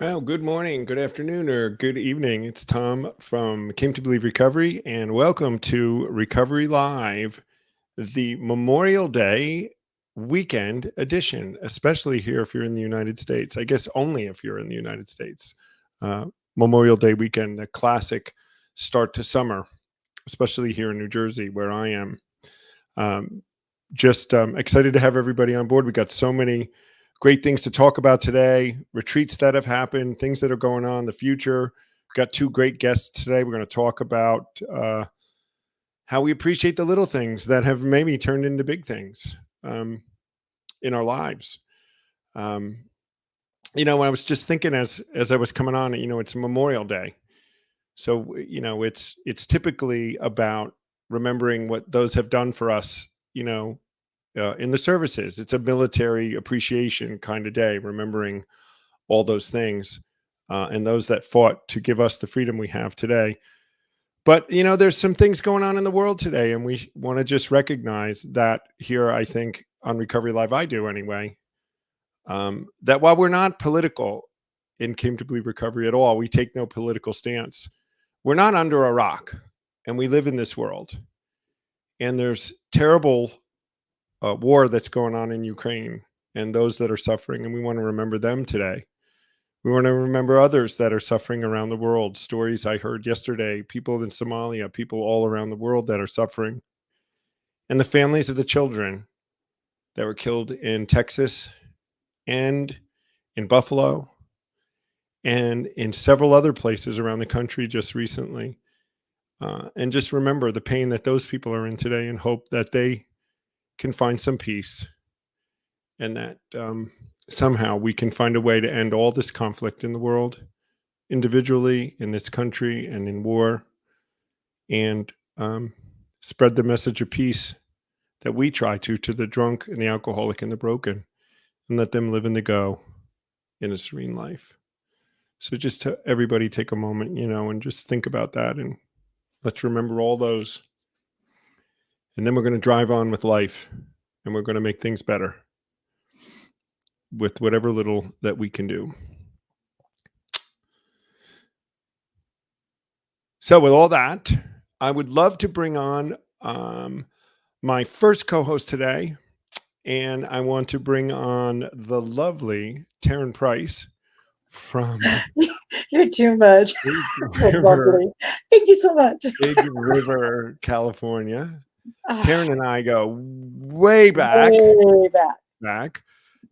Well, good morning, good afternoon, or good evening. It's Tom from Came to Believe Recovery, and welcome to Recovery Live, the Memorial Day weekend edition, especially here if you're in the United States. I guess only if you're in the United States. Uh, Memorial Day weekend, the classic start to summer, especially here in New Jersey, where I am. Um, just excited to have everybody on board. We got so many great things to talk about today, retreats that have happened, things that are going on in the future. Got two great guests today. We're going to talk about how we appreciate the little things that have maybe turned into big things in our lives. Um, I was just thinking as I was coming on, it's Memorial Day. So, it's typically about remembering what those have done for us, in the services. It's a military appreciation kind of day, remembering all those things and those that fought to give us the freedom we have today. But, there's some things going on in the world today, and we want to just recognize that here, I think, on Recovery Live, I do anyway, that while we're not political in Came to Believe Recovery at all, we take no political stance. We're not under a rock, and we live in this world. And there's terrible war that's going on in Ukraine and those that are suffering, and we want to remember them today. We want to remember others that are suffering around the world. Stories I heard yesterday, people in Somalia, people all around the world that are suffering, and the families of the children that were killed in Texas and in Buffalo and in several other places around the country just recently. And just remember the pain that those people are in today and hope that they can find some peace and that somehow we can find a way to end all this conflict in the world, individually, in this country, and in war, and spread the message of peace that we try to the drunk and the alcoholic and the broken, and let them live in the go in a serene life. So just to everybody take a moment, and just think about that, and let's remember all those. And then we're going to drive on with life, and we're going to make things better with whatever little that we can do. So with all that, I would love to bring on my first co-host today, and I want to bring on the lovely Taren Price from You're too much. Big That's River, lovely. Thank you so much. Big River, California. Ah, Taren and I go way way back. back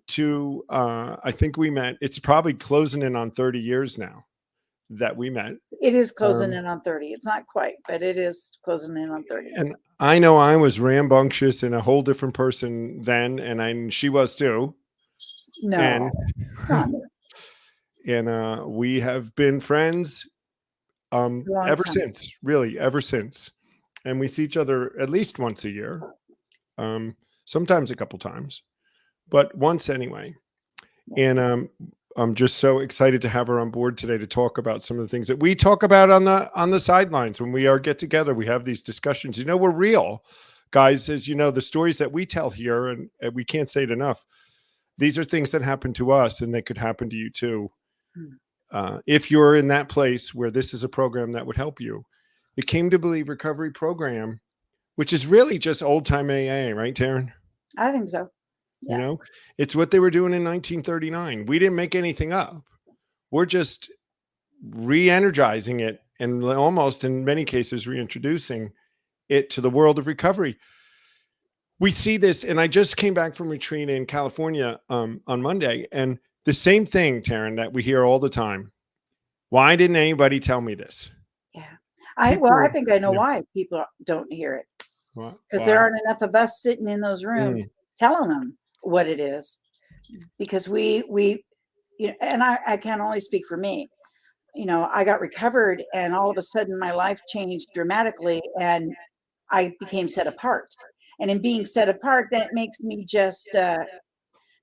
to I think we met. It's probably closing in on 30 years now that we met. It is closing Um, in on 30. It's not quite, but it is closing in on 30. and I know I was rambunctious and a whole different person then, and she was too. And No, not me. we have been friends Long ever time. since, really, ever since. And we see each other at least once a year, sometimes a couple times, but once anyway. And I'm just so excited to have her on board today to talk about some of the things that we talk about on the sidelines when we are get together. We have these discussions. We're real, guys. As you know, the stories that we tell here, and we can't say it enough. These are things that happen to us, and they could happen to you too. If you're in that place where this is a program that would help you. The Came to Believe Recovery Program, which is really just old time AA, right, Taren? I think so. Yeah. It's what they were doing in 1939. We didn't make anything up. We're just re-energizing it and almost in many cases reintroducing it to the world of recovery. We see this, and I just came back from retreat in California on Monday, and the same thing, Taren, that we hear all the time. Why didn't anybody tell me this? Yeah. I People, think I know why people don't hear it, because there why? aren't enough of us sitting in those rooms Mm, telling them what it is. Because and I can only speak for me. I got recovered and all of a sudden my life changed dramatically and I became set apart. And in being set apart, that makes me just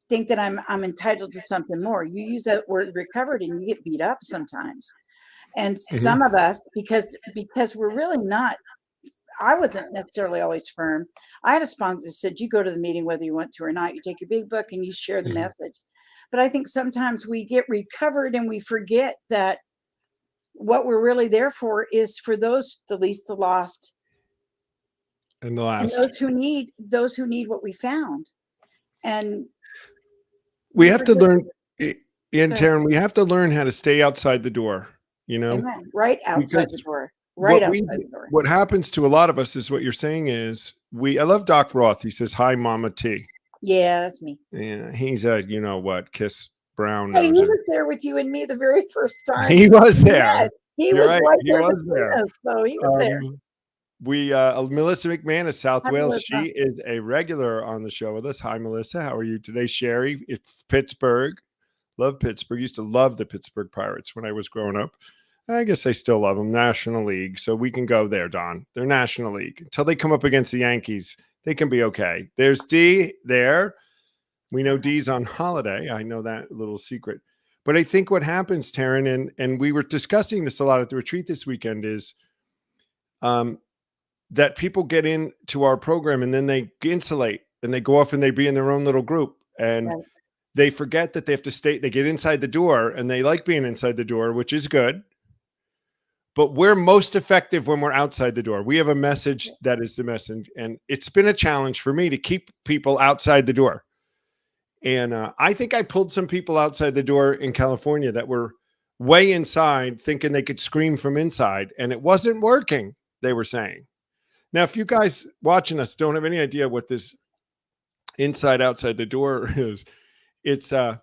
think that I'm entitled to something more. You use that word recovered and you get beat up sometimes. And mhm. some of us, because we're really not, I wasn't necessarily always firm. I had a sponsor that said, you go to the meeting whether you want to or not. You take your big book and you share the message. But I think sometimes we get recovered and we forget that what we're really there for is for those, the least, the lost, And the and last, those who need what we found. And we we have to forget. learn, and Go ahead. Taren, we have to learn how to stay outside the door, you know, Amen. Right outside the because door. Right what we outside the door. what happens to a lot of us is what you're saying is I love Doc Roth. He says, "Hi, Mama T." Yeah, that's me. Yeah, he's a you know what, kiss brown Hey, he noser. was there with you and me the very first time He was we met. there. He You're was right. right He there was between there. us, so he was there. Um, we Melissa McMahon of South Hi, Wales. Melissa. She is a regular on the show with us. Hi, Melissa. How are you today? Sherry, it's Pittsburgh. Love Pittsburgh. Used to love the Pittsburgh Pirates when I was growing up. I guess I still love them. National League. So we can go there, Don. They're National League. Until they come up against the Yankees, they can be okay. There's D there. We know D's on holiday. I know that little secret. But I think what happens, Taren, and we were discussing this a lot at the retreat this weekend, is that people get into our program and then they insulate and they go off and they be in their own little group. And Right. they forget that they have to stay, they get inside the door and they like being inside the door, which is good. But we're most effective when we're outside the door. We have a message that is the message. And it's been a challenge for me to keep people outside the door. And I think I pulled some people outside the door in California that were way inside thinking they could scream from inside. And it wasn't working, they were saying. Now, if you guys watching us don't have any idea what this inside outside the door is, it's a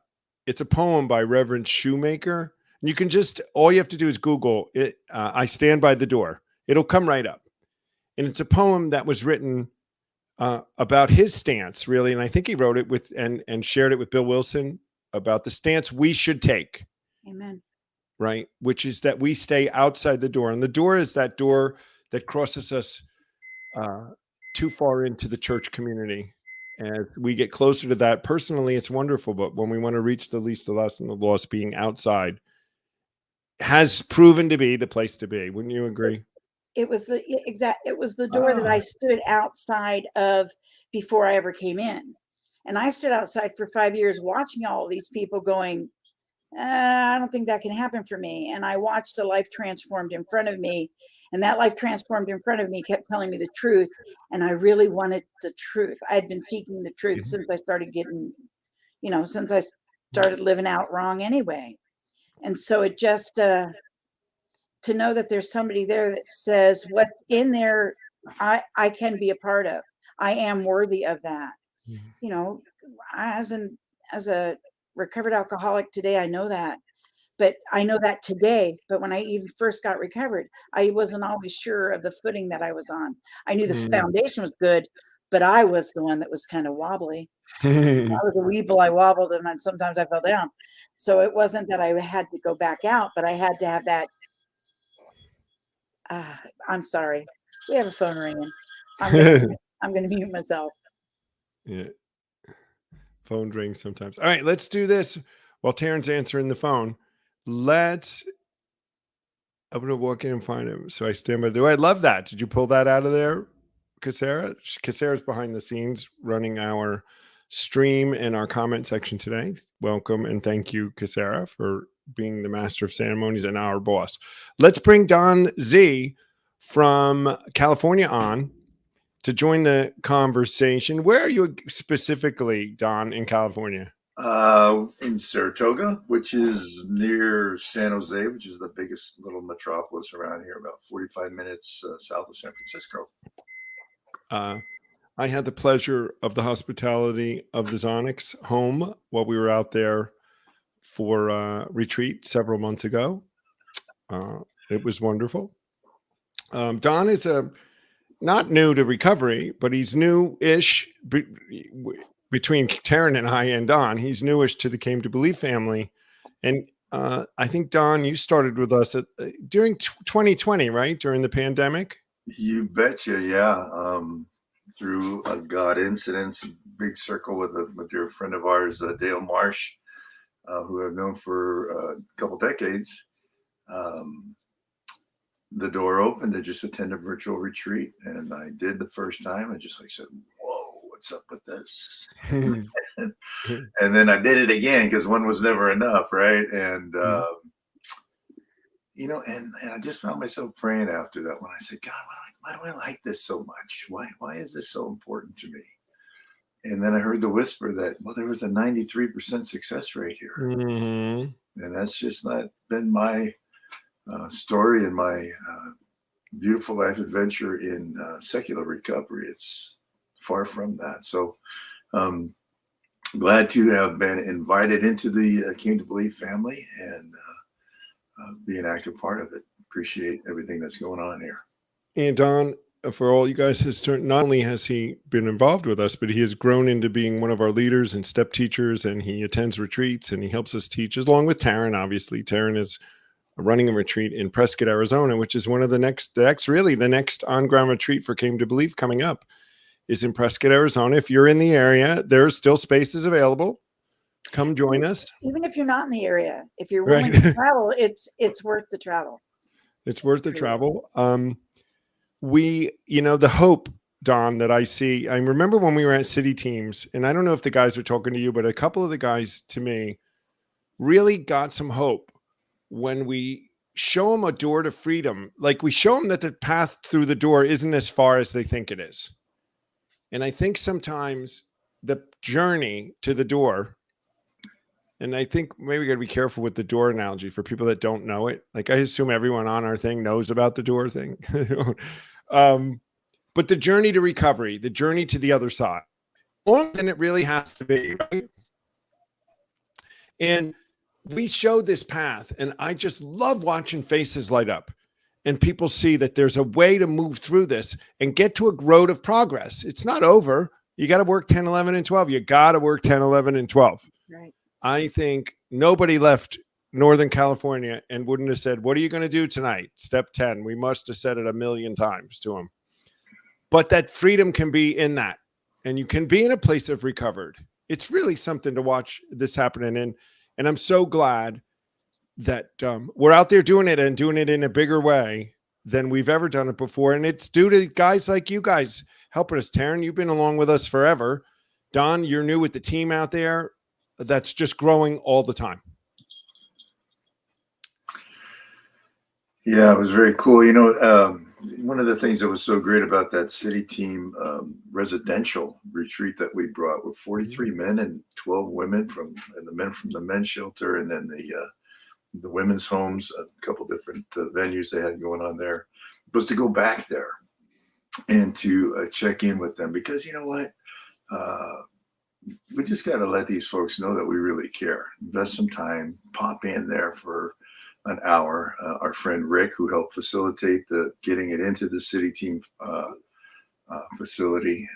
poem by Reverend Shoemaker. And you can just, all you have to do is Google it. I stand by the door. It'll come right up. And it's a poem that was written about his stance, really. And I think he wrote it with and shared it with Bill Wilson about the stance we should take. Amen. Right. Which is that we stay outside the door. And the door is that door that crosses us too far into the church community. As we get closer to that, personally, it's wonderful. But when we want to reach the least, the less, and the lost, being outside has proven to be the place to be. Wouldn't you agree? It was the it was the door that I stood outside of before I ever came in. And I stood outside for 5 years watching all of these people going, I don't think that can happen for me. And I watched a life transformed in front of me. And that life transformed in front of me kept telling me the truth. And I really wanted the truth. I had been seeking the truth since I started getting, since I started living out wrong anyway. And so it just, to know that there's somebody there that says what's in there, I can be a part of. I am worthy of that. You know, as a recovered alcoholic today, I know that. But I know that today. But when I even first got recovered, I wasn't always sure of the footing that I was on. I knew the foundation was good, but I was the one that was kind of wobbly. I was a weeble. I wobbled, and sometimes I fell down. So it wasn't that I had to go back out, but I had to have that. I'm sorry. We have a phone ringing. I'm gonna mute myself. Yeah. Phone rings sometimes. All right, let's do this while Taren's answering the phone. I'm gonna walk in and find him. So I stand by the door. I love that. Did you pull that out of there, Cassara? Cassara's behind the scenes running our stream and our comment section today. Welcome and thank you, Cassara, for being the master of ceremonies and our boss. Let's bring Don Z from California on to join the conversation. Where are you specifically, Don, in California? In Saratoga, which is near San Jose, which is the biggest little metropolis around here, about 45 minutes south of San Francisco. I had the pleasure of the hospitality of the Zonics home while we were out there for retreat several months ago. It was wonderful. Don is not new to recovery, but he's new-ish between Taren and I and Don. He's newish to the Came to Believe family. And I think, Don, you started with us during 2020, right? During the pandemic? You betcha, yeah. Through a God incidents, big circle with a dear friend of ours, Dale Marsh, who I've known for a couple decades. The door opened to just attend a virtual retreat. And I did the first time. I just said, whoa, what's up with this? And then I did it again because one was never enough, right? And you know, and I just found myself praying after that when I said, God, why do I like this so much? Why is this so important to me? And then I heard the whisper that, well, there was a 93% success rate here. Mhm. And that's just not been my story and my beautiful life adventure in secular recovery. It's far from that. So glad to have been invited into the Came to Believe family and be an active part of it. Appreciate everything that's going on here. And Don, for all you guys, has turned, not only has he been involved with us, but he has grown into being one of our leaders and step teachers, and he attends retreats and he helps us teach, along with Taren. Obviously, Taren is running a retreat in Prescott, Arizona, which is one of the next on-ground retreat for Came to Believe coming up is in Prescott, Arizona. If you're in the area, there's still spaces available. Come join us. Even if you're not in the area, if you're willing to travel, it's worth the travel. It's worth the travel. The hope, Don, that I see, I remember when we were at City Teams, and I don't know if the guys are talking to you, but a couple of the guys to me really got some hope when we show them a door to freedom. Like, we show them that the path through the door isn't as far as they think it is. And I think sometimes the journey to the door, and I think maybe we got to be careful with the door analogy for people that don't know it. Like, I assume everyone on our thing knows about the door thing. But the journey to recovery, the journey to the other side, longer than it really has to be, right? And we show this path, and I just love watching faces light up and people see that there's a way to move through this and get to a road of progress. It's not over. You got to work 10, 11, and 12. You got to work 10, 11, and 12. Right. I think nobody left Northern California and wouldn't have said, what are you going to do tonight? Step 10. We must have said it a million times to them. But that freedom can be in that. And you can be in a place of recovered. It's really something to watch this happening in. And I'm so glad that we're out there doing it and doing it in a bigger way than we've ever done it before. And it's due to guys like you guys helping us. Taren, you've been along with us forever. Don, you're new with the team out there. That's just growing all the time. Yeah, it was very cool. You know, one of the things that was so great about that City Team residential retreat that we brought were 43 men and 12 women and the men from the men's shelter, and then the women's homes, a couple different venues they had going on there, was to go back there and to check in with them, because you know what? We just got to let these folks know that we really care. Invest some time, pop in there for an hour. Our friend Rick, who helped facilitate the getting it into the City Team facility,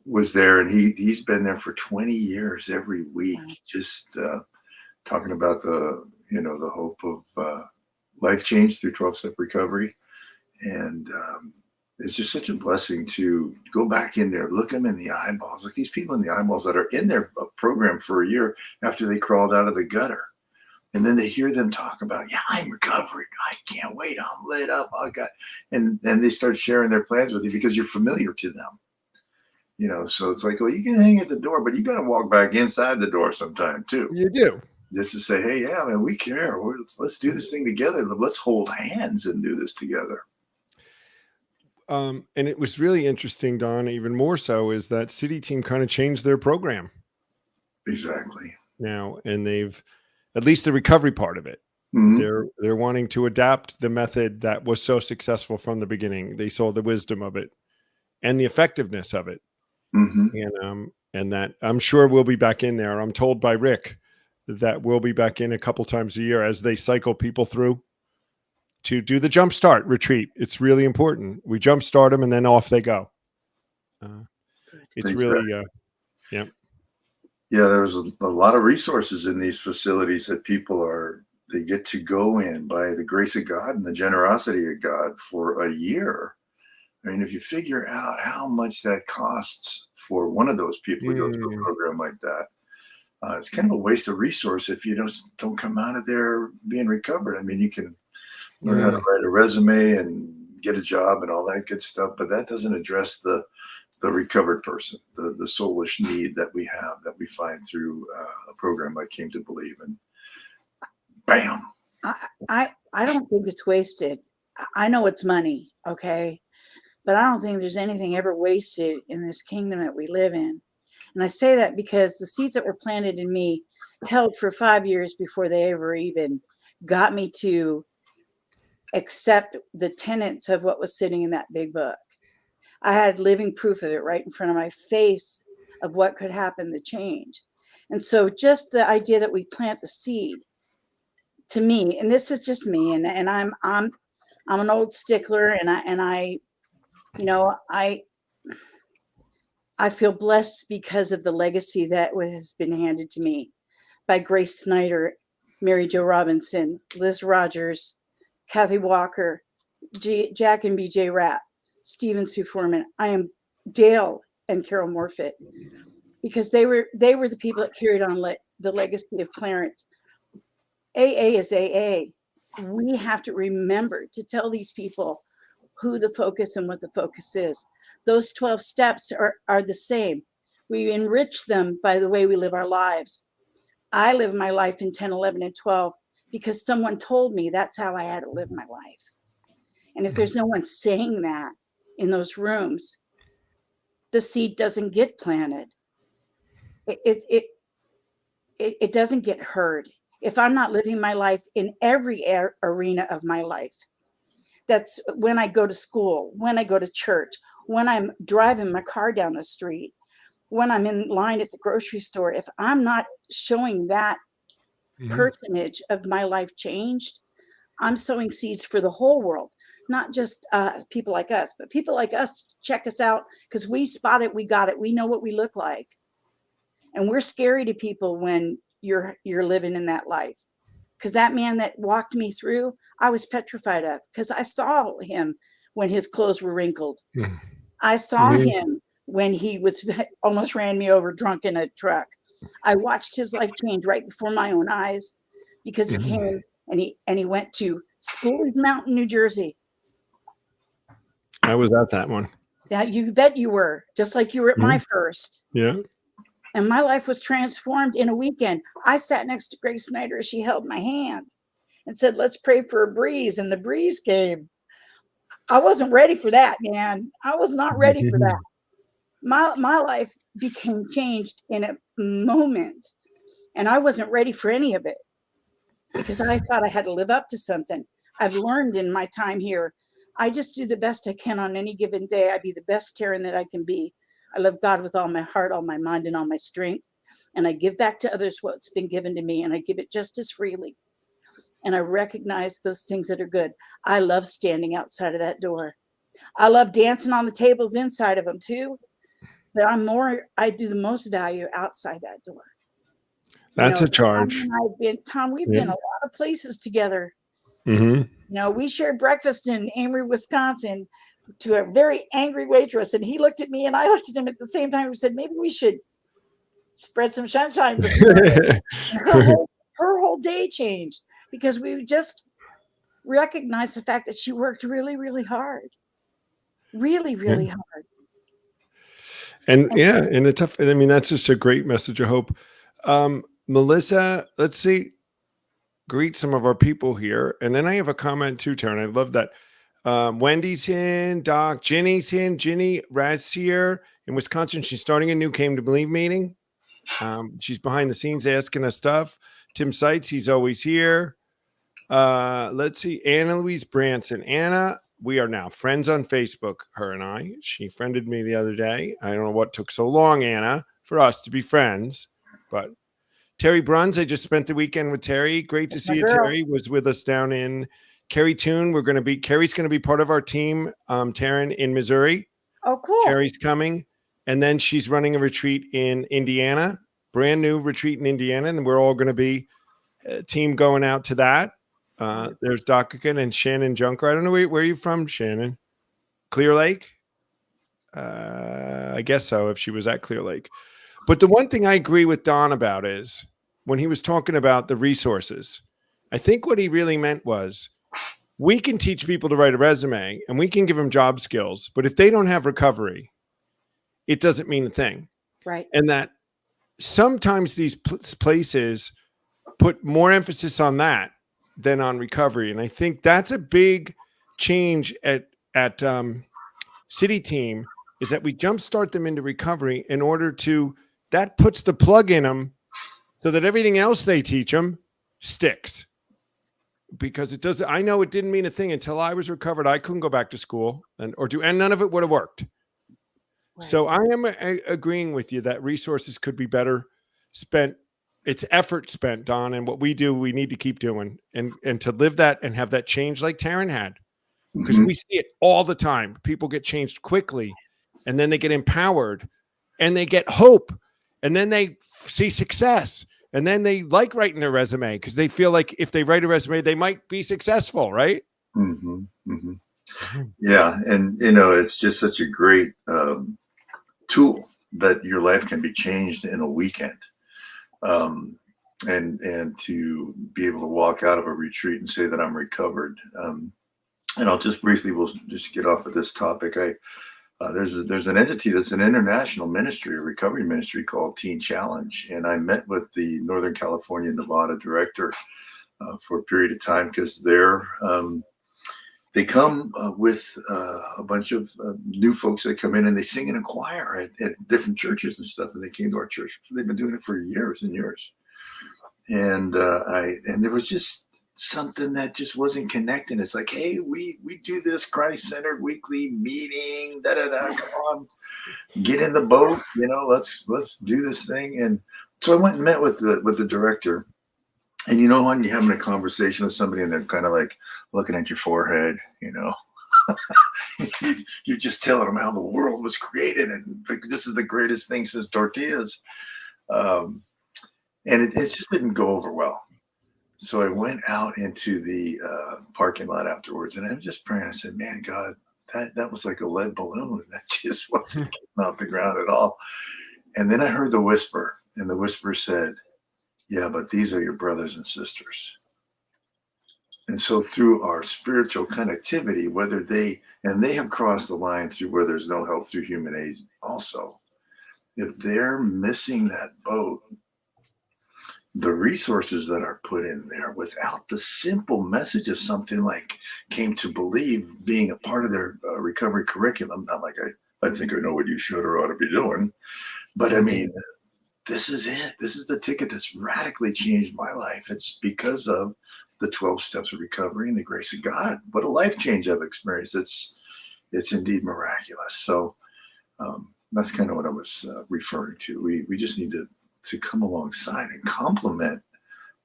was there, and he's been there for 20 years every week, just talking about the hope of life change through 12-step recovery. And it's just such a blessing to go back in there, look them in the eyeballs, look these people in the eyeballs that are in their program for a year after they crawled out of the gutter. And then they hear them talk about, yeah, I'm recovered. I can't wait. I'm lit up. And they start sharing their plans with you because you're familiar to them. You know, so it's like, well, you can hang at the door, but you got to walk back inside the door sometime too. You do. Just to say, hey, yeah, man, we care. Let's do this thing together. Let's hold hands and do this together. And it was really interesting, Don, even more so, is that City Team kind of changed their program. Exactly. Now, and they've, at least the recovery part of it, they're wanting to adapt the method that was so successful from the beginning. They saw the wisdom of it and the effectiveness of it. And that I'm sure we'll be back in there. I'm told by Rick that we'll be back in a couple times a year as they cycle people through to do the jumpstart retreat. It's really important. We jumpstart them and then off they go. It's really, yeah. Yeah, there's a lot of resources in these facilities that they get to go in by the grace of God and the generosity of God for a year. I mean, if you figure out how much that costs for one of those people to go through a program like that, it's kind of a waste of resource if you don't come out of there being recovered. I mean, you can learn how to write a resume and get a job and all that good stuff, but that doesn't address the the recovered person, the soulish need that we have, that we find through a program I came to believe in. Bam. I don't think it's wasted. I know it's money, okay? But I don't think there's anything ever wasted in this kingdom that we live in. And I say that because the seeds that were planted in me held for 5 years before they ever even got me to accept the tenets of what was sitting in that big book. I had living proof of it right in front of my face of what could happen to change. And so just the idea that we plant the seed, to me, and this is just me, and I'm an old stickler, and I you know, I feel blessed because of the legacy that has been handed to me by Grace Snyder, Mary Jo Robinson, Liz Rogers, Kathy Walker, Jack and BJ Rapp, Stephen Sue Foreman. I am Dale and Carol Morfitt, because they were the people that carried on the legacy of Clarence. AA is AA. We have to remember to tell these people who the focus and what the focus is. Those 12 steps are the same. We enrich them by the way we live our lives. I live my life in 10, 11, and 12 because someone told me that's how I had to live my life. And if there's no one saying that in those rooms, the seed doesn't get planted. It doesn't get heard. If I'm not living my life in every arena of my life, that's when I go to school, when I go to church, when I'm driving my car down the street, when I'm in line at the grocery store, if I'm not showing that personage of my life changed, I'm sowing seeds for the whole world, not just people like us, but people like us check us out because we spot it, we got it, we know what we look like. And we're scary to people when you're living in that life. Because that man that walked me through, I was petrified of, because I saw him when his clothes were wrinkled. I saw him when he was almost ran me over drunk in a truck. I watched his life change right before my own eyes because he came and he went to Schooley's Mountain, New Jersey. I was at that one. Yeah, you bet you were, just like you were at my first. Yeah. And my life was transformed in a weekend. I sat next to Grace Snyder as she held my hand and said, let's pray for a breeze. And the breeze came. I wasn't ready for that, man. I was not ready for that. My life became changed in a moment. And I wasn't ready for any of it because I thought I had to live up to something. I've learned in my time here, I just do the best I can on any given day. I be the best Taren that I can be. I love God with all my heart, all my mind, and all my strength. And I give back to others what's been given to me, and I give it just as freely. And I recognize those things that are good. I love standing outside of that door. I love dancing on the tables inside of them too. But I do the most value outside that door. That's a charge. Tom, we've been a lot of places together. We shared breakfast in Amory, Wisconsin, to a very angry waitress, and he looked at me and I looked at him at the same time and said, maybe we should spread some sunshine this morning. her whole day changed because we just recognized the fact that she worked really, really hard. Really, really hard. And that's just a great message of hope. Melissa, let's see, greet some of our people here. And then I have a comment too, Taren. I love that. Wendy's in, Doc, Ginny's in, Ginny Raz here in Wisconsin. She's starting a new Came to Believe meeting. She's behind the scenes asking us stuff. Tim Seitz, he's always here. Let's see, Anna Louise Branson. Anna, we are now friends on Facebook, her and I. She friended me the other day. I don't know what took so long, Anna, for us to be friends, but Terry Bruns, I just spent the weekend with Terry. Great to see you, Terry. Was with us down in Carrie Toon. Carrie's going to be part of our team, Taren, in Missouri. Oh, cool. Carrie's coming. And then she's running a retreat in Indiana, brand new retreat in Indiana. And we're all going to be a team going out to that. There's Doc again and Shannon Junker. I don't know where you're from, Shannon. Clear Lake? I guess so, if she was at Clear Lake. But the one thing I agree with Don about is when he was talking about the resources, I think what he really meant was we can teach people to write a resume and we can give them job skills. But if they don't have recovery, it doesn't mean a thing. Right. And that sometimes these places put more emphasis on that than on recovery. And I think that's a big change at City Team, is that we jumpstart them into recovery in order to, that puts the plug in them so that everything else they teach them sticks. Because it doesn't, I know it didn't mean a thing until I was recovered. I couldn't go back to school and none of it would have worked. Right. So I am agreeing with you that resources could be better spent. It's effort spent, Don, and what we do, we need to keep doing, and to live that and have that change like Taren had, because we see it all the time. People get changed quickly, and then they get empowered, and they get hope, and then they see success, and then they like writing their resume because they feel like if they write a resume, they might be successful, right? Yeah, and it's just such a great tool that your life can be changed in a weekend. And to be able to walk out of a retreat and say that I'm recovered. And I'll just briefly, we'll just get off of this topic. There's an entity that's an international ministry, a recovery ministry called Teen Challenge. And I met with the Northern California, Nevada director for a period of time, because they come with a bunch of new folks that come in and they sing in a choir at different churches and stuff. And they came to our church. They've been doing it for years and years. And there was just something that just wasn't connecting. It's like, hey, we do this Christ-centered weekly meeting, come on, get in the boat, let's do this thing. And so I went and met with the director. And when you're having a conversation with somebody and they're kind of like looking at your forehead, you're just telling them how the world was created and this is the greatest thing since tortillas. And it just didn't go over well. So I went out into the parking lot afterwards, and I was just praying. I said, man, God, that was like a lead balloon. That just wasn't getting off the ground at all. And then I heard the whisper, and the whisper said, yeah, but these are your brothers and sisters. And so through our spiritual connectivity, they have crossed the line through where there's no help through human aid also. If they're missing that boat, the resources that are put in there without the simple message of something like came to believe being a part of their recovery curriculum, not like I think I know what you should or ought to be doing, but I mean, this is it. This is the ticket that's radically changed my life. It's because of the 12 steps of recovery and the grace of God. What a life change I've experienced. It's indeed miraculous. So that's kind of what I was referring to. We just need to come alongside and complement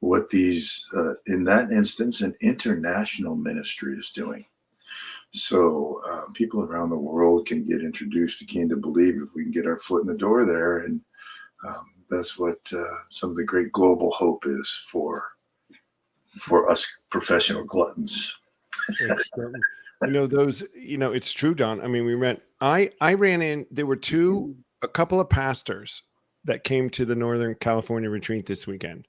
what these, in that instance, an international ministry is doing. So people around the world can get introduced to Came to Believe if we can get our foot in the door there. And that's what some of the great global hope is for us professional gluttons. It's true, Don. I mean, I ran in, there were a couple of pastors that came to the Northern California retreat this weekend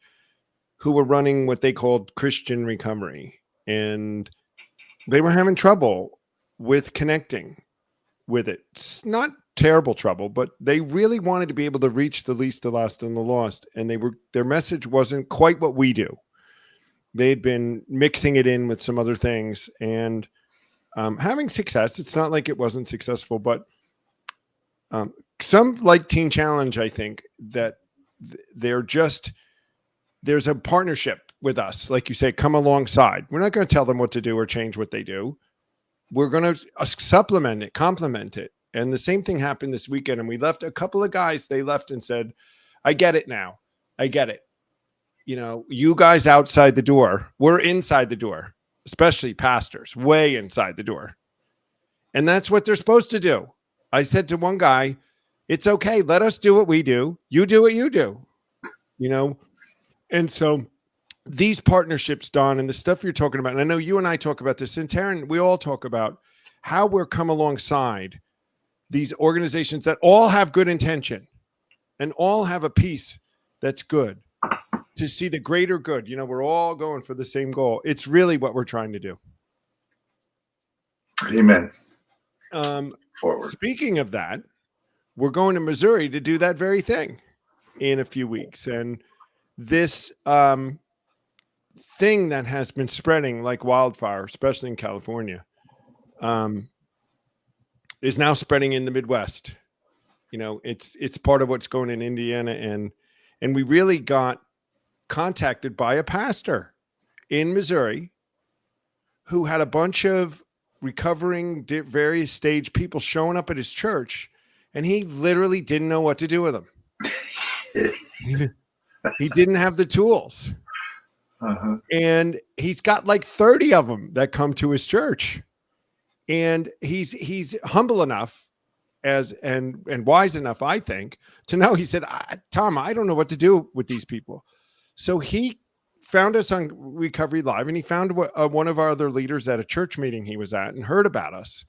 who were running what they called Christian recovery. And they were having trouble with connecting with it. It's not terrible trouble, but they really wanted to be able to reach the least, the lost, and the lost. And their message wasn't quite what we do. They'd been mixing it in with some other things and having success. It's not like it wasn't successful, but some like Teen Challenge, I think that there's a partnership with us. Like you say, come alongside. We're not going to tell them what to do or change what they do. We're going to supplement it, complement it. And the same thing happened this weekend. And we left a couple of guys, they left and said, I get it now. I get it. You guys outside the door, we're inside the door, especially pastors, way inside the door. And that's what they're supposed to do. I said to one guy, it's okay. Let us do what we do. You do what you do, And so these partnerships, Don, and the stuff you're talking about, and I know you and I talk about this, and Taren, we all talk about how we're come alongside these organizations that all have good intention and all have a piece that's good to see the greater good. We're all going for the same goal. It's really what we're trying to do. Amen. Forward. Speaking of that, we're going to Missouri to do that very thing in a few weeks. And this thing that has been spreading like wildfire, especially in California, is now spreading in the Midwest. You know, it's part of what's going in Indiana, and we really got contacted by a pastor in Missouri who had a bunch of recovering various stage people showing up at his church, and he literally didn't know what to do with them. He didn't have the tools. Uh-huh. And he's got like 30 of them that come to his church. And he's humble enough and wise enough, I think, to know. He said, Tom, I don't know what to do with these people. So he found us on Recovery Live, and he found one of our other leaders at a church meeting he was at and heard about us.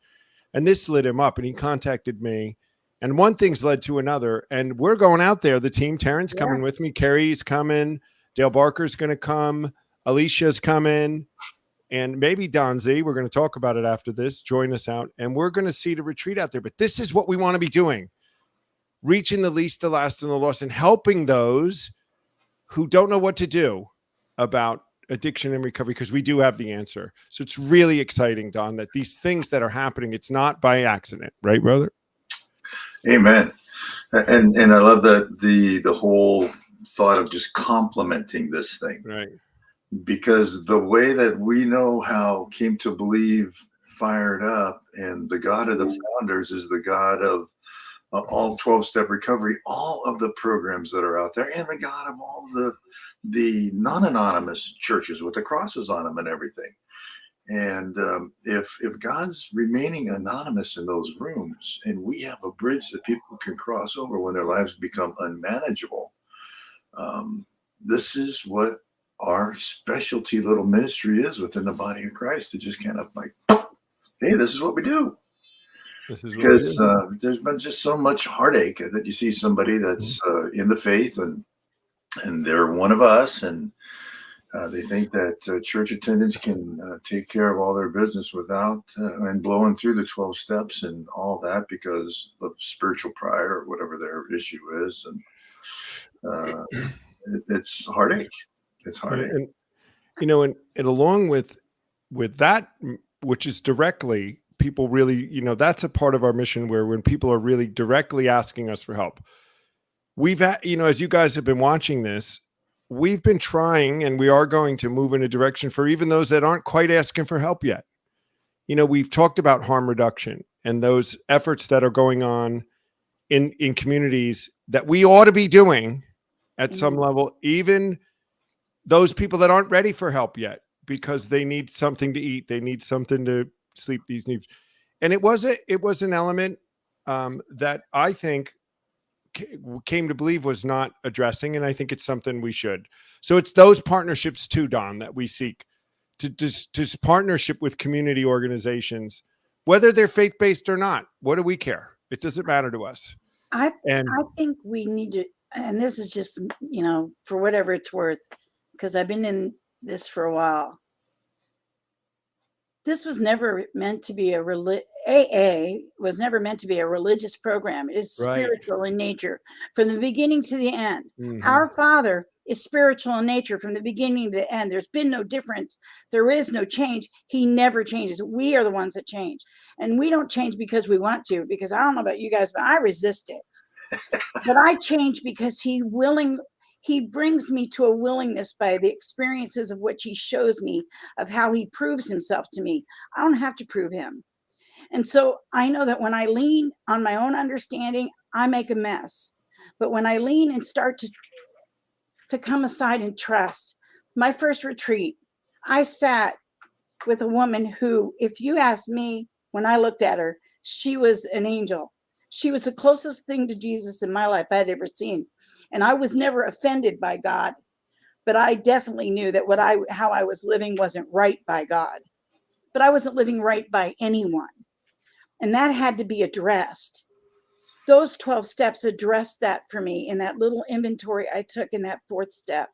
And this lit him up, and he contacted me. And one thing's led to another. And we're going out there. The team, Taren's coming with me. Carrie's coming. Dale Barker's going to come. Alicia's coming. And maybe Don Z, we're going to talk about it after this, join us out. And we're going to see the retreat out there. But this is what we want to be doing. Reaching the least, the last, and the lost, and helping those who don't know what to do about addiction and recovery, because we do have the answer. So it's really exciting, Don, that these things that are happening, it's not by accident. Right, brother? Amen. And I love that the whole thought of just complementing this thing. Right. Because the way that we know how Came to Believe fired up, and the God of the founders is the God of all 12-step recovery, all of the programs that are out there, and the God of all the non-anonymous churches with the crosses on them and everything. And if God's remaining anonymous in those rooms, and we have a bridge that people can cross over when their lives become unmanageable, this is what our specialty little ministry is within the body of Christ, to just kind of like, hey, this is what we do. Because there's been just so much heartache that you see somebody that's in the faith, and they're one of us, and they think that church attendance can take care of all their business without and blowing through the 12 steps and all that because of spiritual pride or whatever their issue is. And it's heartache. It's heartache. And you know, and along with that, which is directly, people really, you know, that's a part of our mission where when people are really directly asking us for help, we've had, you know, as you guys have been watching this, we've been trying, and we are going to move in a direction for even those that aren't quite asking for help yet. You know, we've talked about harm reduction and those efforts that are going on in communities that we ought to be doing at some level, even those people that aren't ready for help yet, because they need something to eat, they need something to sleep, these needs. And it was an element that I think Came to Believe was not addressing, and I think it's something we should. So it's those partnerships too, Don, that we seek to just partnership with community organizations, whether they're faith-based or not. What do we care? It doesn't matter to us. I think we need to, and this is just, you know, for whatever it's worth, because I've been in this for a while. This was never meant to be AA was never meant to be a religious program. It is spiritual in nature from the beginning to the end. Our Father is spiritual in nature from the beginning to the end. There's been no difference. There is no change. He never changes. We are the ones that change. And we don't change because we want to, because I don't know about you guys, but I resist it. But I change because he brings me to a willingness by the experiences of which he shows me, of how he proves himself to me. I don't have to prove him. And so I know that when I lean on my own understanding, I make a mess. But when I lean and start to come aside and trust, my first retreat, I sat with a woman who, if you ask me, when I looked at her, she was an angel. She was the closest thing to Jesus in my life I had ever seen. And I was never offended by God, but I definitely knew that how I was living wasn't right by God, but I wasn't living right by anyone. And that had to be addressed. Those 12 steps addressed that for me in that little inventory I took in that fourth step.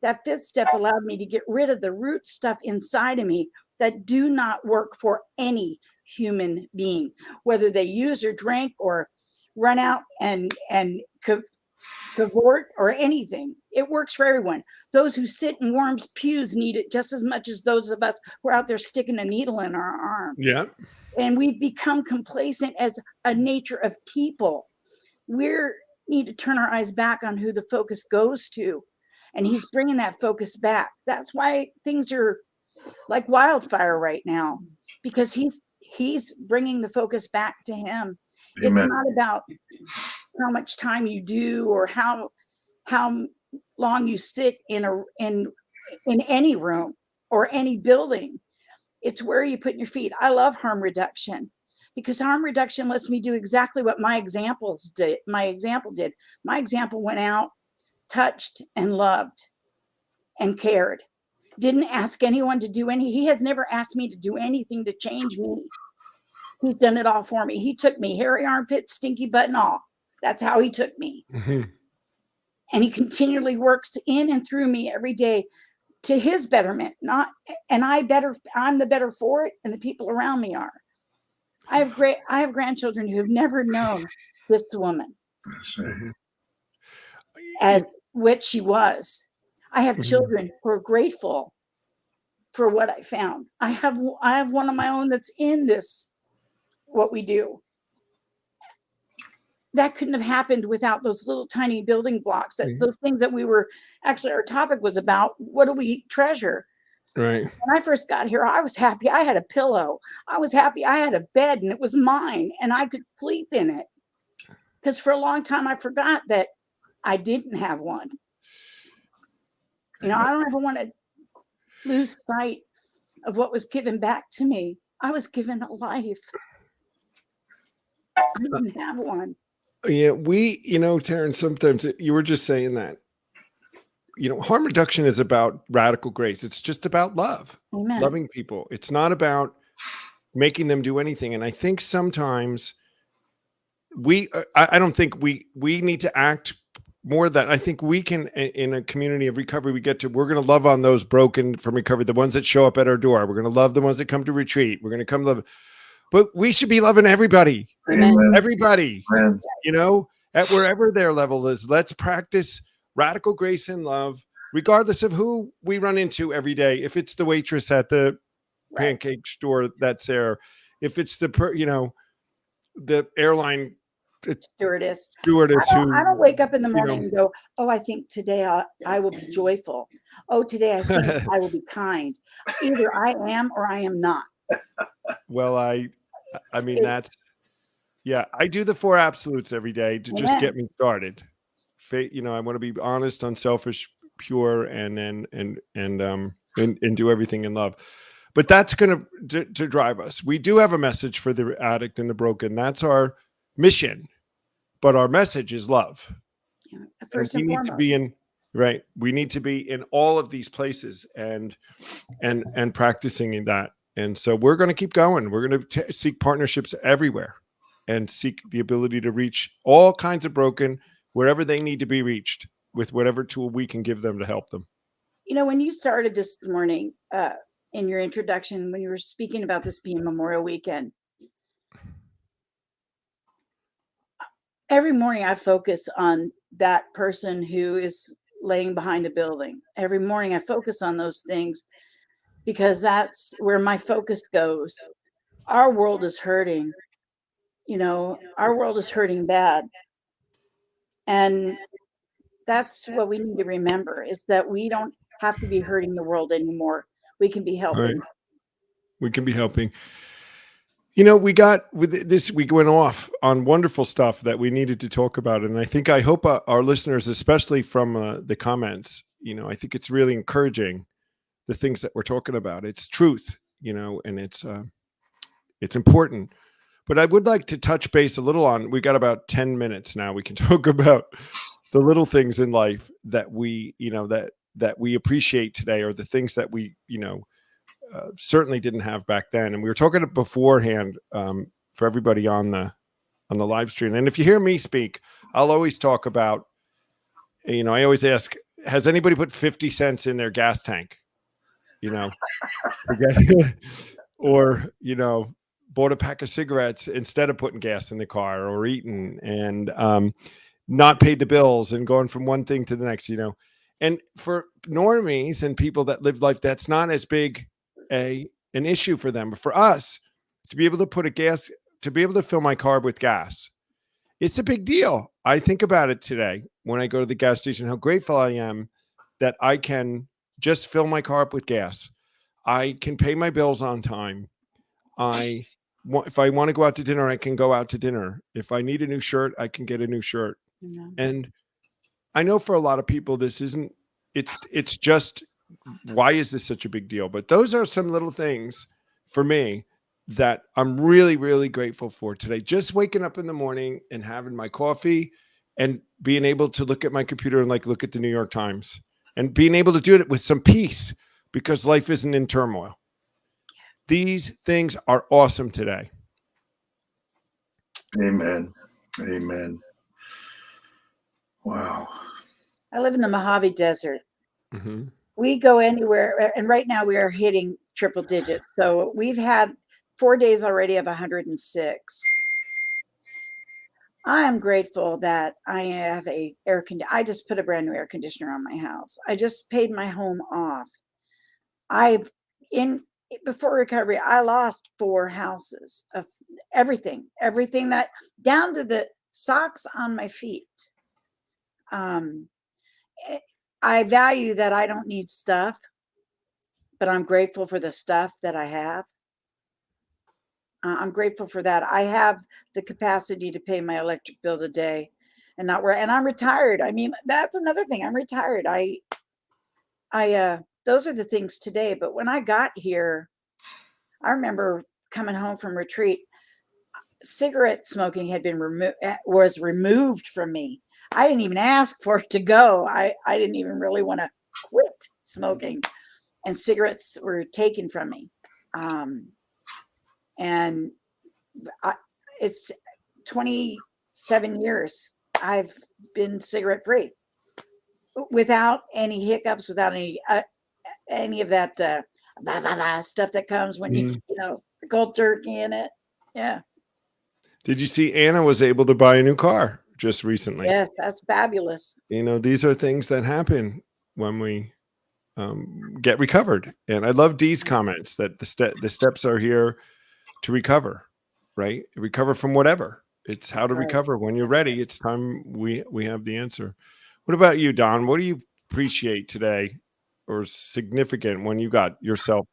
That fifth step allowed me to get rid of the root stuff inside of me that do not work for any human being, whether they use or drank or run out and cavort or anything. It works for everyone. Those who sit in warm pews need it just as much as those of us who are out there sticking a needle in our arm. Yeah. And we've become complacent as a nature of people. We need to turn our eyes back on who the focus goes to. And he's bringing that focus back. That's why things are like wildfire right now, because he's bringing the focus back to him. Amen. It's not about how much time you do or how long you sit in any room or any building. It's where you put your feet. I love harm reduction, because harm reduction lets me do exactly what my example did. My example went out, touched and loved and cared. Didn't ask anyone to do any. He has never asked me to do anything to change me. He's done it all for me. He took me, hairy armpit, stinky butt and all. That's how he took me. Mm-hmm. And he continually works in and through me every day to his betterment. I'm the better for it, and the people around me are. I have grandchildren who have never known this woman as what she was. I have children who are grateful for what I found. I have one of my own that's in this, what we do. That couldn't have happened without those little tiny building blocks, those things that our topic was about. What do we treasure? Right. When I first got here, I was happy I had a pillow. I was happy I had a bed and it was mine and I could sleep in it. Because for a long time, I forgot that I didn't have one. I don't ever want to lose sight of what was given back to me. I was given a life. I didn't have one. Yeah, Taren, sometimes you were just saying that, harm reduction is about radical grace. It's just about love, Amen. Loving people. It's not about making them do anything. And I think sometimes I don't think we need to act more that. I think we can, in a community of recovery, we're going to love on those broken from recovery, the ones that show up at our door. We're going to love the ones that come to retreat. We're going to come love, but we should be loving everybody. Amen. Everybody, Amen. At wherever their level is. Let's practice radical grace and love, regardless of who we run into every day. If it's the waitress at the pancake store that's there, if it's the airline stewardess who I don't wake up in the morning and go, oh, I think today I will be joyful. Oh, today I think I will be kind. Either I am or I am not. Well, I mean, I do the 4 absolutes every day to just get me started. I want to be honest, unselfish, pure, and do everything in love. But that's going to drive us. We do have a message for the addict and the broken. That's our mission. But our message is love. Yeah, first and foremost. We need to be in all of these places and practicing in that. And so we're going to keep going. We're going to seek partnerships everywhere and seek the ability to reach all kinds of broken wherever they need to be reached with whatever tool we can give them to help them. When you started this morning in your introduction, when you were speaking about this being Memorial Weekend, every morning I focus on that person who is laying behind a building. Every morning I focus on those things because that's where my focus goes. Our world is hurting. Our world is hurting bad. And that's what we need to remember, is that we don't have to be hurting the world anymore. We can be helping. Right. We can be helping. We got with this, we went off on wonderful stuff that we needed to talk about. And I hope our listeners, especially from the comments, I think it's really encouraging, the things that we're talking about. It's truth, and it's important. But I would like to touch base a little on, we got about 10 minutes now. We can talk about the little things in life that we, that we appreciate today, or the things that we, certainly didn't have back then. And we were talking beforehand for everybody on the live stream. And if you hear me speak, I'll always talk about, I always ask, has anybody put 50 cents in their gas tank? Or, bought a pack of cigarettes instead of putting gas in the car or eating, and not paid the bills and going from one thing to the next, And for normies and people that live life, that's not as big an issue for them. But for us, to be able to fill my car with gas, it's a big deal. I think about it today when I go to the gas station, how grateful I am that I can just fill my car up with gas. I can pay my bills on time. If I want to go out to dinner, I can go out to dinner. If I need a new shirt, I can get a new shirt. And I know for a lot of people, it's just, why is this such a big deal? But those are some little things for me that I'm really, really grateful for today. Just waking up in the morning and having my coffee and being able to look at my computer and look at the New York Times and being able to do it with some peace because life isn't in turmoil. These things are awesome today. Amen. Amen. Wow. I live in the Mojave Desert. Mm-hmm. We go anywhere, and right now we are hitting triple digits. So we've had 4 days already of 106. I am grateful that I have I just put a brand new air conditioner on my house. I just paid my home off. Before recovery, I lost 4 houses of everything that, down to the socks on my feet. I value that I don't need stuff, but I'm grateful for the stuff that I have. I'm grateful for that. I have the capacity to pay my electric bill today and and I'm retired. I mean, that's another thing. I'm retired. Those are the things today. But when I got here, I remember coming home from retreat, cigarette smoking was removed from me. I didn't even ask for it to go. I didn't even really want to quit smoking, and cigarettes were taken from me. And it's 27 years I've been cigarette free, without any hiccups, without any of that stuff that comes when you the cold turkey in it. Yeah. Did you see Anna was able to buy a new car just recently? Yes, that's fabulous. These are things that happen when we get recovered. And I love Dee's comments that the steps are here to recover, right? Recover from whatever. It's how to recover. When you're ready, it's time we have the answer. What about you, Don? What do you appreciate today or significant when you got yourself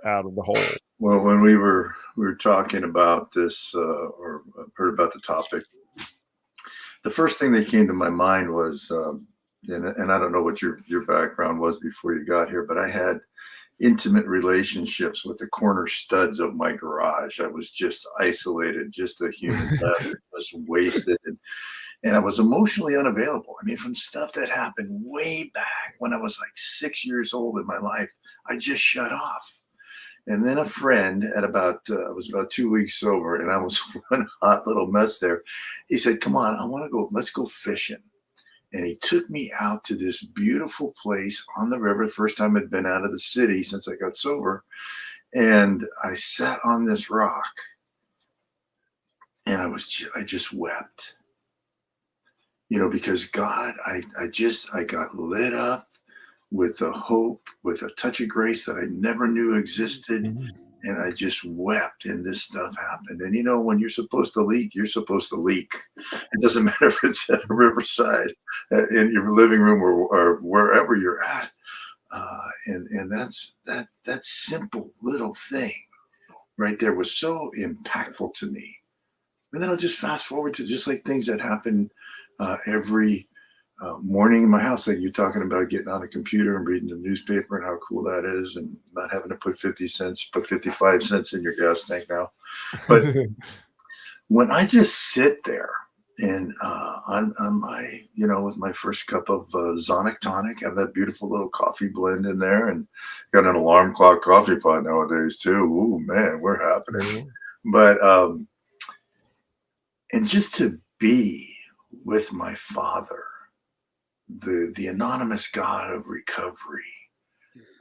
out of the hole? Well, when we were talking about this or heard about the topic, the first thing that came to my mind was, and I don't know what your background was before you got here, but I had intimate relationships with the corner studs of my garage. I was just isolated, just a human being, just wasted, and I was emotionally unavailable. I mean, from stuff that happened way back when I was like 6 years old in my life, I just shut off. And then a friend I was about 2 weeks sober, and I was one hot little mess there. He said, "Come on, let's go fishing." And he took me out to this beautiful place on the river. First time I'd been out of the city since I got sober. And I sat on this rock and I just wept, because God, I got lit up with a hope, with a touch of grace that I never knew existed. And I just wept, and this stuff happened. And when you're supposed to leak, you're supposed to leak. It doesn't matter if it's at a riverside, in your living room, or wherever you're at. And that simple little thing right there was so impactful to me. And then I'll just fast forward to just like things that happen every morning in my house, like you're talking about getting on a computer and reading the newspaper and how cool that is, and not having to put 55 cents in your gas tank now. But when I just sit there and on my, with my first cup of Zonic tonic, have that beautiful little coffee blend in there, and got an alarm clock coffee pot nowadays too. Ooh, man, we're happening. But and just to be with my Father, the anonymous God of recovery,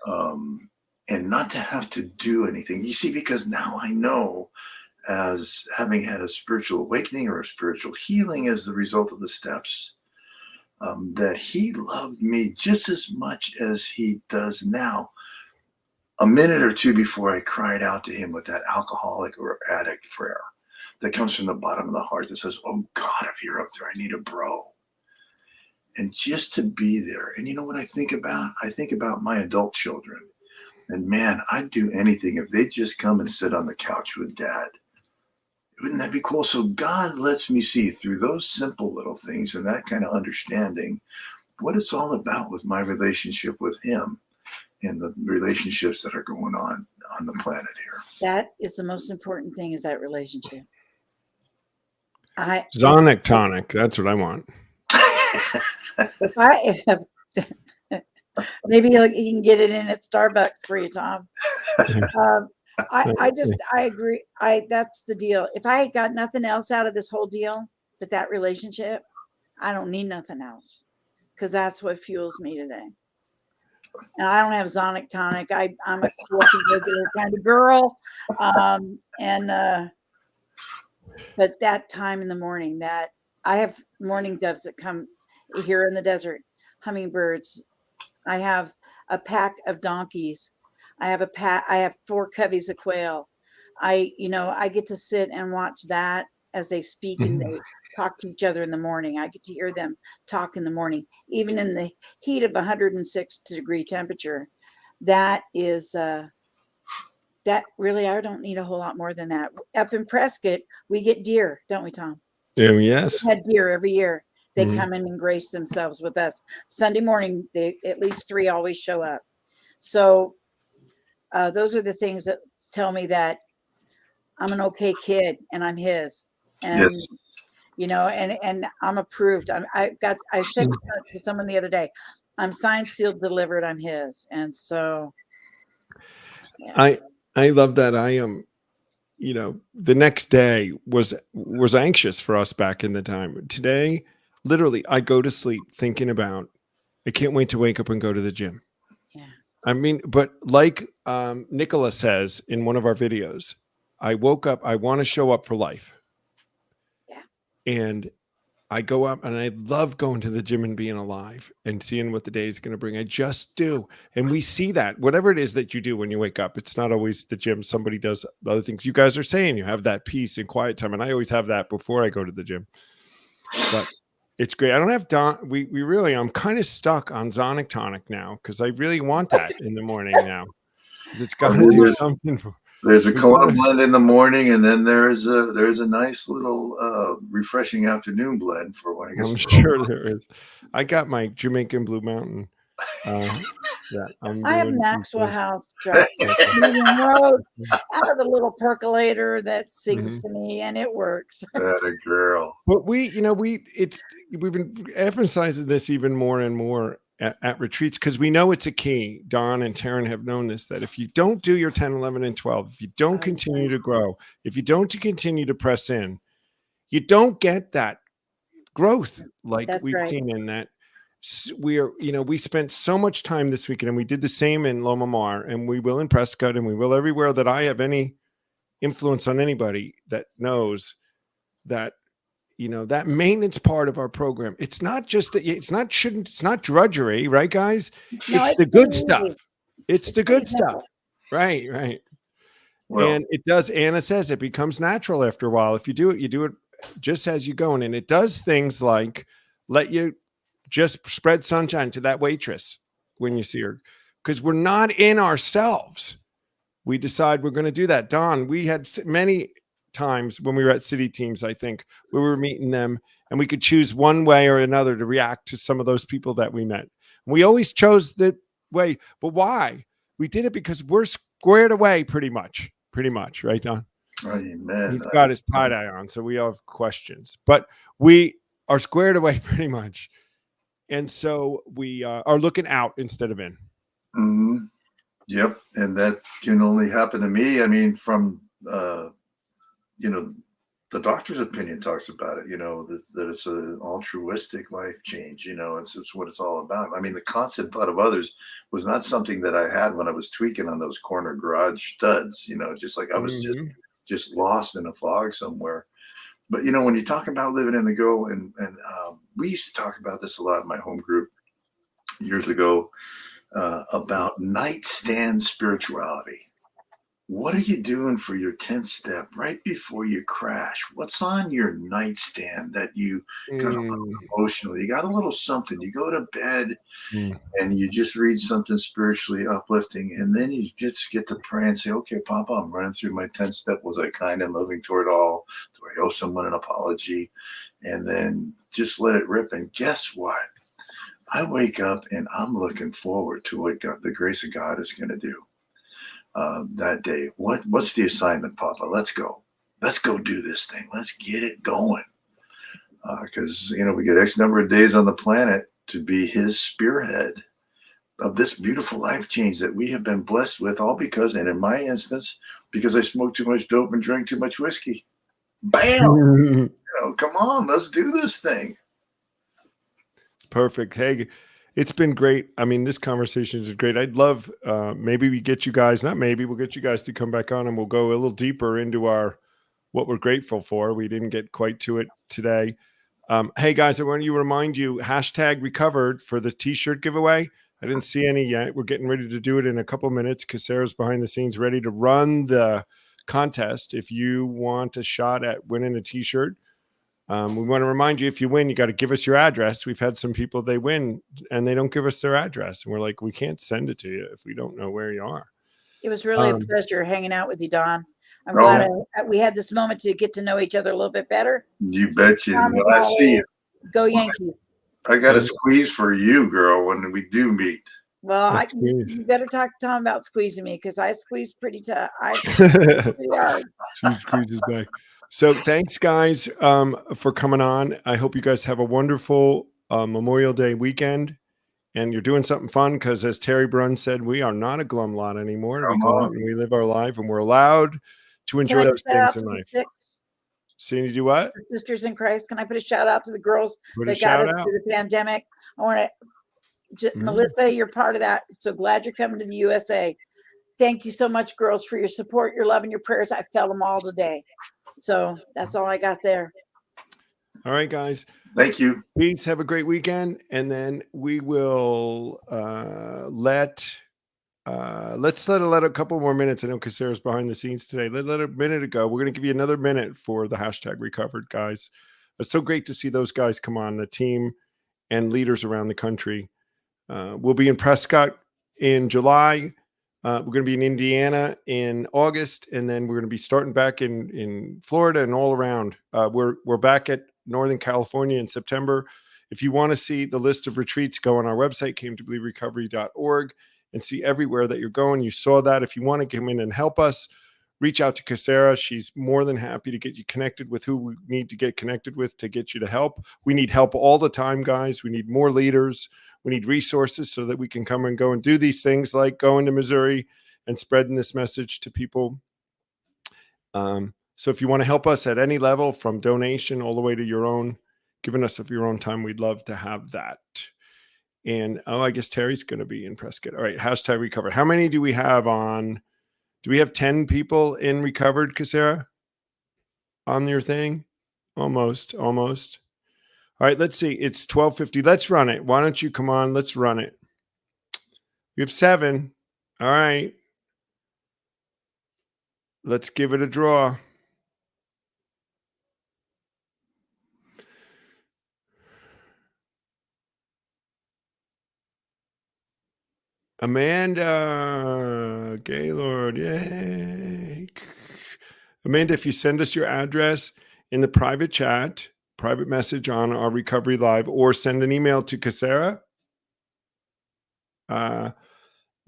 and not to have to do anything. You see, because now I know as having had a spiritual awakening or a spiritual healing as the result of the steps, that he loved me just as much as he does now. A minute or two before I cried out to him with that alcoholic or addict prayer that comes from the bottom of the heart that says, "Oh God, if you're up there, I need a bro." And just to be there. And you know what I think about? I think about my adult children. And man, I'd do anything if they'd just come and sit on the couch with dad. Wouldn't that be cool? So God lets me see through those simple little things and that kind of understanding what it's all about with my relationship with him and the relationships that are going on the planet here. That is the most important thing, is that relationship. Zonic tonic. That's what I want. If I have, maybe you can get it in at Starbucks for you, Tom. I agree. That's the deal. If I got nothing else out of this whole deal but that relationship, I don't need nothing else, because that's what fuels me today. And I don't have Zonic tonic. I'm a regular kind of girl. But that time in the morning, that I have morning doves that come here in the desert, hummingbirds. I have a pack of donkeys. I have 4 coveys of quail. I get to sit and watch that as they speak and they talk to each other in the morning. I get to hear them talk in the morning, even in the heat of 106-degree temperature. That is, that really, I don't need a whole lot more than that. Up in Prescott, we get deer, don't we, Tom? Yes. We had deer every year. They come in and grace themselves with us. Sunday morning, they at least 3 always show up. So those are the things that tell me that I'm an okay kid and I'm his. And Yes. and I'm approved. I said to someone the other day, I'm signed, sealed, delivered. I'm his. And so yeah. I love that. I am, the next day was anxious for us back in the time. Today, literally, I go to sleep thinking about, I can't wait to wake up and go to the gym. Yeah. I mean, but like Nicola says in one of our videos, I woke up, I want to show up for life. Yeah. And I go up and I love going to the gym and being alive and seeing what the day is going to bring. I just do. And we see that whatever it is that you do when you wake up, it's not always the gym. Somebody does other things. You guys are saying you have that peace and quiet time. And I always have that before I go to the gym. But it's great. I don't have I'm kind of stuck on Zonic tonic now, because I really want that in the morning now. Because it's got to do something. There's a Kona blend in the morning, and then there's a nice little refreshing afternoon blend for when it gets. I'm sure there is. I got my Jamaican Blue Mountain. I have Maxwell House medium roast out of the little percolator that sings to me, and it works. That a girl. But we've been emphasizing this even more and more at retreats, because we know it's a key. Don and Taren have known this, that if you don't do your 10, 11, and 12, if you don't continue to grow, if you don't continue to press in, you don't get that growth like we've seen in that. We spent so much time this weekend, and we did the same in Loma Mar, and we will in Prescott, and we will everywhere that I have any influence on anybody that knows that, that maintenance part of our program. It's not just that it's not drudgery, right, guys? No, it's the good stuff. It's the good stuff. Right. Well, and it does. Anna says it becomes natural after a while. If you do it just as you go. And it does things like let you just spread sunshine to that waitress when you see her, because we're not in ourselves. We decide we're going to do that. Don, we had many times when we were at city teams, I think, we were meeting them, and we could choose one way or another to react to some of those people that we met. We always chose the way, but why? We did it because we're squared away pretty much, right, Don? Amen. He's got his tie-dye on, so we have questions, but we are squared away pretty much. And so we are looking out instead of in. Mm-hmm. Yep. And that can only happen to me. I mean, from, the doctor's opinion talks about it, that it's an altruistic life change, it's what it's all about. I mean, the constant thought of others was not something that I had when I was tweaking on those corner garage studs, just like I was just just lost in a fog somewhere. But you know, when you talk about living in the go, and we used to talk about this a lot in my home group years ago, about nightstand spirituality. What are you doing for your 10th step right before you crash? What's on your nightstand that you got a little Mm, emotional? You got a little something. You go to bed mm. and you just read something spiritually uplifting, and then you just get to pray and say, okay, Papa, I'm running through my 10th step. Was I kind and loving toward all? Do I owe someone an apology? And then just let it rip. And guess what? I wake up and I'm looking forward to what God, the grace of God is going to do that day. What's the assignment, Papa? Let's go. Let's go do this thing. Let's get it going. Because you know, we get X number of days on the planet to be His spearhead of this beautiful life change that we have been blessed with, all because, and in my instance, because I smoked too much dope and drank too much whiskey. Bam! You know, come on, let's do this thing. Perfect. Hey, it's been great. I mean, this conversation is great. I'd love, maybe we get you guys, not maybe, we'll get you guys to come back on and we'll go a little deeper into our what we're grateful for. We didn't get quite to it today. Hey guys, I want to remind you, hashtag recovered for the t-shirt giveaway. I didn't see any yet. We're getting ready to do it in a couple minutes because Sarah's behind the scenes ready to run the contest. If you want a shot at winning a t-shirt, we want to remind you, if you win, you got to give us your address. We've had some people, they win and they don't give us their address. And we're like, we can't send it to you if we don't know where you are. It was really a pleasure hanging out with you, Don. I'm Oh. glad we had this moment to get to know each other a little bit better. You bet you. Tommy When I see you, Go Yankees. I got a squeeze for you, girl, when we do meet. Well, you better talk to Tom about squeezing me because I squeeze pretty tough. I squeeze pretty hard. She squeezes back. So thanks, guys, for coming on. I hope you guys have a wonderful Memorial Day weekend. And you're doing something fun because, as Terry Brunn said, we are not a glum lot anymore. We go out and we live our life, and we're allowed to enjoy those things in life. Seeing you do what? Sisters in Christ. Can I put a shout out to the girls Put that got us through the pandemic? I want to, Melissa, you're part of that. So glad you're coming to the USA. Thank you so much, girls, for your support, your love, and your prayers. I felt them all today. So that's all I got there. All right, guys. Thank you. Peace. Have a great weekend. And then we will let's let a couple more minutes. I know Sarah's behind the scenes today. Let a minute ago. We're going to give you another minute for the hashtag recovered, guys. It's so great to see those guys come on, the team and leaders around the country. We'll be in Prescott in July. We're going to be in Indiana in August, and then we're going to be starting back in Florida and all around. We're back at Northern California in September. If you want to see the list of retreats, go on our website, cametobelieverecovery.org, and see everywhere that you're going. You saw that. If you want to come in and help us, reach out to Sarah. She's more than happy to get you connected with who we need to get connected with to get you to help. We need help all the time, guys. We need more leaders. We need resources so that we can come and go and do these things like going to Missouri and spreading this message to people. So if you want to help us at any level, from donation all the way to your own, giving us of your own time, we'd love to have that. And I guess Terry's going to be in Prescott. All right, hashtag recover. How many do we have on? Do we have 10 people in recovered, Sarah, on your thing? Almost. All right, let's see. It's 12:50. Let's run it. Why don't you come on? Let's run it. We have 7. All right. Let's give it a draw. Amanda Gaylord, yay. Amanda, if you send us your address in the private chat, private message on our Recovery Live, or send an email to Casera,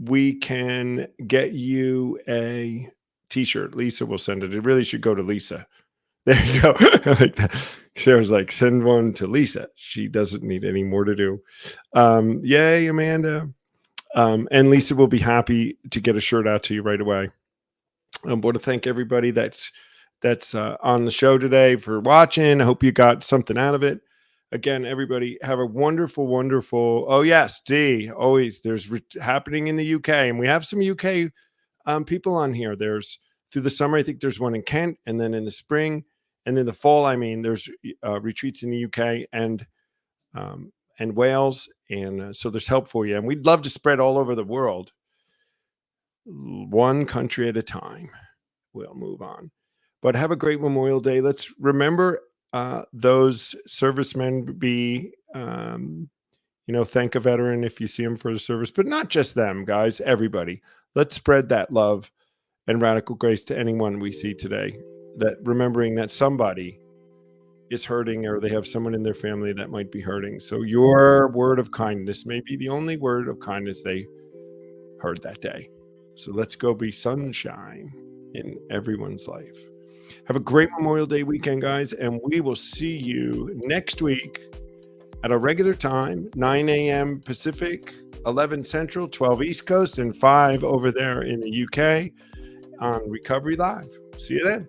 we can get you a t-shirt. Lisa will send it. It really should go to Lisa. There you go. I like that. Sarah's like, send one to Lisa. She doesn't need any more to do. Yay, Amanda. And Lisa will be happy to get a shirt out to you right away. I want to thank everybody that's on the show today for watching. I hope you got something out of it. Again, everybody have a wonderful, wonderful. Oh yes, D. Always there's happening in the UK, and we have some UK people on here. There's through the summer. I think there's one in Kent, and then in the spring, and in the fall. I mean, there's retreats in the UK and Wales, and so there's help for you. And we'd love to spread all over the world, one country at a time. We'll move on, but have a great Memorial Day. Let's remember those servicemen. Thank a veteran if you see them for the service, but not just them, guys. Everybody, let's spread that love and radical grace to anyone we see today. That remembering that somebody is hurting, or they have someone in their family that might be hurting. So your word of kindness may be the only word of kindness they heard that day. So let's go be sunshine in everyone's life. Have a great Memorial Day weekend, guys, and we will see you next week at a regular time, 9 a.m. Pacific, 11 Central, 12 East Coast, and 5 over there in the UK on Recovery Live. See you then.